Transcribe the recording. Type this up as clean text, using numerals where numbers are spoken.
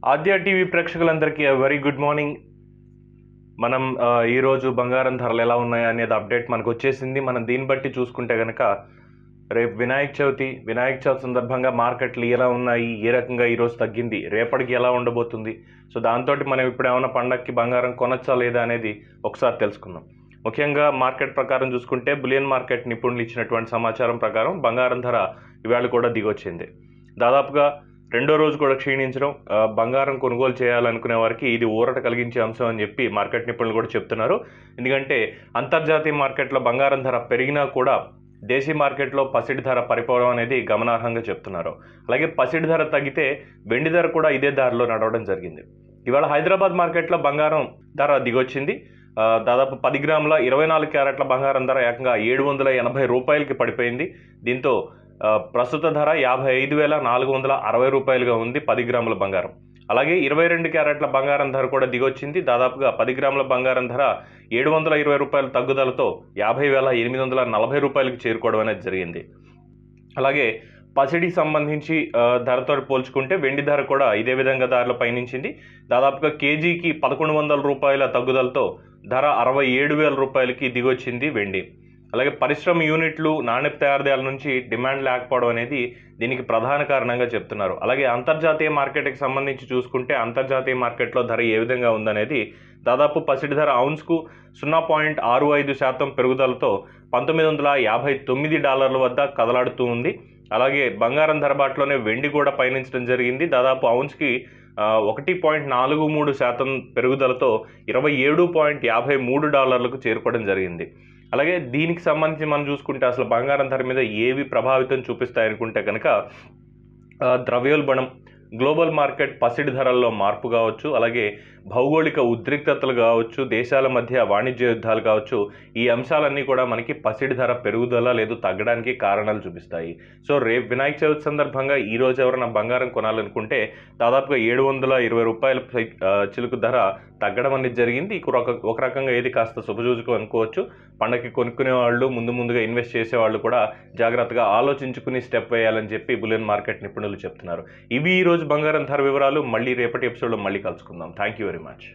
ఆద్య TV ప్రేక్షకులందరికీ very good morning. మనం ఈరోజు బంగారం ధరలు ఎలా ఉన్నాయి అనేది అప్డేట్ మనకు వచ్చేసింది. మనం దీన్ని బట్టి చూసుకుంటే కనుక రేపు వినాయక చవితి సందర్భంగా మార్కెట్లు ఎలా ఉన్నాయి, ఏ రకంగా ఈరోజు తగ్గింది, రేపటికి ఎలా ఉండబోతుంది, సో దాంతో మనం ఇప్పుడు ఏమైనా పండగకి బంగారం కొనొచ్చా లేదా అనేది ఒకసారి తెలుసుకుందాం. ముఖ్యంగా మార్కెట్ ప్రకారం చూసుకుంటే బులియన్ మార్కెట్ నిపుణులు ఇచ్చినటువంటి సమాచారం ప్రకారం బంగారం ధర ఇవాళ కూడా దిగొచ్చింది. దాదాపుగా రెండో రోజు కూడా క్షీణించడం, బంగారం కొనుగోలు చేయాలనుకునే వారికి ఇది ఊరట కలిగించే అంశం అని చెప్పి మార్కెట్ నిపుణులు కూడా చెప్తున్నారు. ఎందుకంటే అంతర్జాతీయ మార్కెట్లో బంగారం ధర పెరిగినా కూడా దేశీయ మార్కెట్లో పసిడి ధర పడిపోవడం అనేది గమనార్హంగా చెప్తున్నారు. అలాగే పసిడి ధర తగ్గితే వెండి ధర కూడా ఇదే దారిలో నడవడం జరిగింది. ఇవాళ హైదరాబాద్ మార్కెట్లో బంగారం ధర దిగొచ్చింది. దాదాపు 10 గ్రాముల 24 క్యారెట్ల బంగారం ధర ఏకంగా 780 రూపాయలకి పడిపోయింది. దీంతో ప్రస్తుత ధర 55,460 రూపాయలుగా ఉంది 10 గ్రాముల బంగారం. అలాగే 22 క్యారెట్ల బంగారం ధర కూడా దిగొచ్చింది. దాదాపుగా 10 గ్రాముల బంగారం ధర 720 రూపాయల తగ్గుదలతో 50,840 రూపాయలకు చేరుకోవడం అనేది జరిగింది. అలాగే పసిడికి సంబంధించి ధరతో పోల్చుకుంటే వెండి ధర కూడా ఇదే విధంగా ధరలో పయనించింది. దాదాపుగా కేజీకి 1,100 రూపాయల తగ్గుదలతో ధర 67,000 రూపాయలకి దిగొచ్చింది వెండి. అలాగే పరిశ్రమ యూనిట్లు, నాణ్యత తయారీదారుల నుంచి డిమాండ్ లేకపోవడం అనేది దీనికి ప్రధాన కారణంగా చెప్తున్నారు. అలాగే అంతర్జాతీయ మార్కెట్కి సంబంధించి చూసుకుంటే అంతర్జాతీయ మార్కెట్లో ధర ఏ విధంగా ఉందనేది దాదాపు పసిడి ధర ఔన్స్కు 0.65% పెరుగుదలతో $1,959 వద్ద కదలాడుతూ ఉంది. అలాగే బంగారం ధర బాటలోనే వెండి కూడా పయనించడం జరిగింది. దాదాపు ఔన్స్కి 1.43% పెరుగుదలతో $27.53కు చేరుకోవడం జరిగింది. అలాగే దీనికి సంబంధించి మనం చూసుకుంటే అసలు బంగారం ధర మీద ఏవి ప్రభావితం చూపిస్తాయనుకుంటే కనుక ద్రవ్యోల్బణం, గ్లోబల్ మార్కెట్ పసిడి ధరల్లో మార్పు కావచ్చు, అలాగే భౌగోళిక ఉద్రిక్తతలు కావచ్చు, దేశాల మధ్య వాణిజ్య యుద్ధాలు కావచ్చు, ఈ అంశాలన్నీ కూడా మనకి పసిడి ధర పెరుగుదల లేదు తగ్గడానికి కారణాలు చూపిస్తాయి. సో రేపు వినాయక చవితి సందర్భంగా ఈరోజు ఎవరైనా బంగారం కొనాలనుకుంటే దాదాపుగా 720 రూపాయల చిలుకు ధర తగ్గడం అనేది జరిగింది. ఒక రకంగా ఏది కాస్త శుభసూచకం అనుకోవచ్చు. పండగకి కొనుక్కునే వాళ్ళు, ముందుగా ఇన్వెస్ట్ చేసేవాళ్ళు కూడా జాగ్రత్తగా ఆలోచించుకుని స్టెప్ వేయాలని చెప్పి బులియన్ మార్కెట్ నిపుణులు చెప్తున్నారు. ఇవి ఈరోజు బంగారం ధర వివరాలు. మళ్ళీ రేపటి ఎపిసోడ్లో మళ్ళీ కలుసుకుందాం. Thank you very much.